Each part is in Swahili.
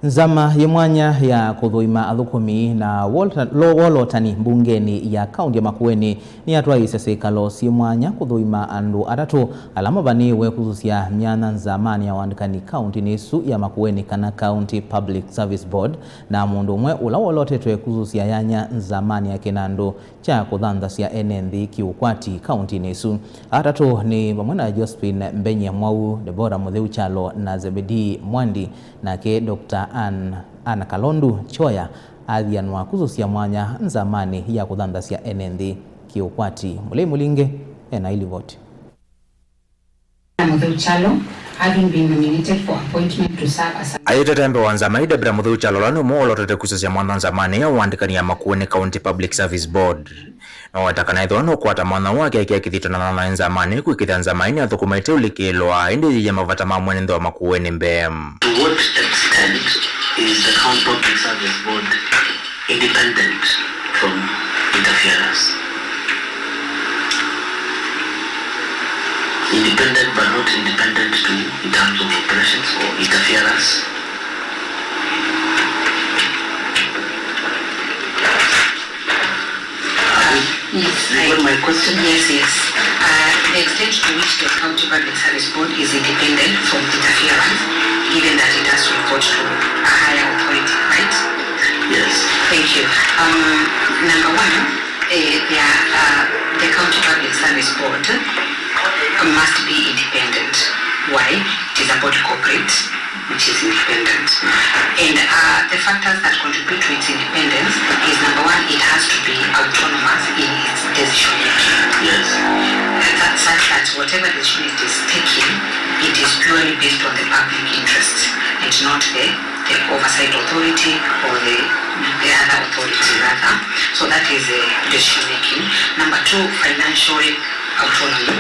Nzama yemwanya ya kuthuima athukumi na wolotani mbungeni ya kaunti ya Makueni ni atwa isesekalo siemwanya kuthuima andu atatu alama baniwe kuzusia myana nzamani ya wandikani kaunti nisu ya Makueni kana County Public Service Board na mundu umwe ula wolotetwe kuzusia yanya nzamani ya kinandu cha kuthandhasia enenthi kiukwati kaunti nisu. Atatu ni pamwe Josephine Mbenye Mwau, Deborah Mutheu Chalo na Zebedee Mwandi nake Dr. Anna Kalondu Choya athianwa kuzusia mwanya nzamani ya kuthandhasia enenthi kiukwati. Mulei Mulinge ena ili vote. Mutheu Chalo having been nominated for appointment to serve as Ayitetembe wanzamani Deborah Mutheu Chalo lanu mwolotete kuzusia mwana nzamani ya wandikani ya Makueni County Public Service Board. Na watakana itho no kwata mwana wake akithitana na nzamani kwikitha nzamani athukumaite ulikilwa indi ya mavata mamwe ndo Makueni mbem. To what extent is the County Public Service Board independent from interference? Independent but not independent in terms of operations or interference? Yes, my question? Yes. The extent to which the County Public Service Board is independent from interference, given that it has to report to a higher authority, right? Yes. Thank you. Number one, the County Public Service Board must be independent. Why? It is a body corporate which is independent. And the factors that contribute to its independence is, number one, it has to be autonomous in its decision making. Yes. Such that whatever decision it is taking, it is purely based on the public interest and not the oversight authority or the other authority rather. So that is decision making. Number two, financial autonomy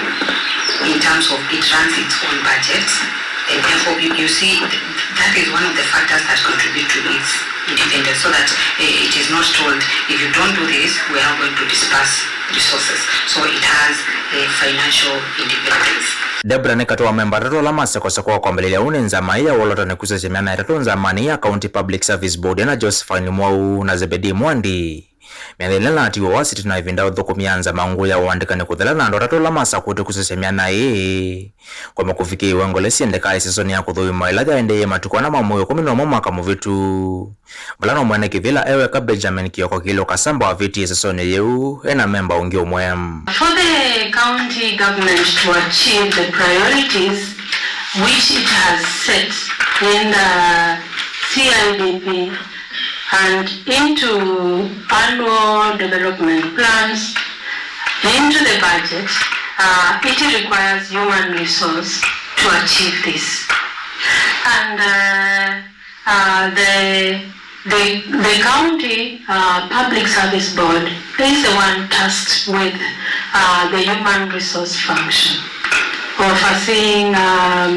in terms of it runs its own budget. And therefore, you see, that is one of the factors that contribute to its independence, so that it is not told, if you don't do this, we are going to disperse resources. So it has a financial independence. Deborah nekatoa memba tatu la maseko kwa mbelele une nzamani ya wolotani kuzusia myana tatu nzamani ya County Public Service Board na Josephine Mwau na Zebedee Mwandi. Miandelena atiwa wasiti na ivinda uthukumia nzamangu ya wandikani kuthela na ando tatu la masa kuti kuzusia myana kwa makufiki iwengo siendeka season ya kuthuima ilaja endeye matuko na mamoyo 11 mwaka muvitu. Balano mwene kivila ewe ka Benjamin Kioko Kilo kasamba wa viti season yeu ena memba ungi umwem. For the county government to achieve the priorities which it has set in the CIDP and into annual development plans, into the budget, it requires human resource to achieve this. And the county public service board is the one tasked with the human resource function, overseeing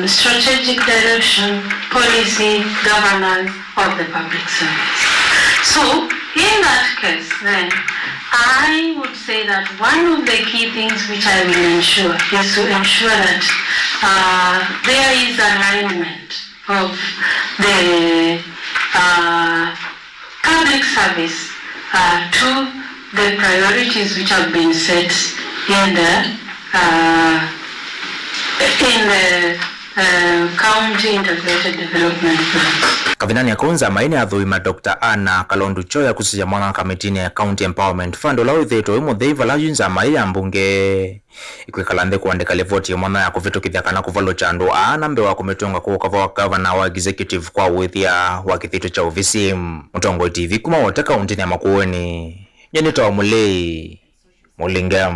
strategic direction, policy, governance of the public service. So, in that case, then, I would say that one of the key things which I will ensure is to ensure that there is alignment of the public service to the priorities which have been set in the County Integrated Development Plans. Kavinani ya kunza maini ya thuima Dr. Anna Kalondu Choya kususia mwana kamitini ya County Empowerment Fund ula utheto imo theiva la yunza mai ya mbunge ikwikalandhe kuandika levoti ya mwana ya kuvitu kithiakana kuvalo chandu anambe wa kumetunga kukava wa governor wa executive kwa withia wa kithitu cha uvisi. Mutongo TV kuma wote kaunti ya Makueni. Nyenito wa Mulei Mulingem.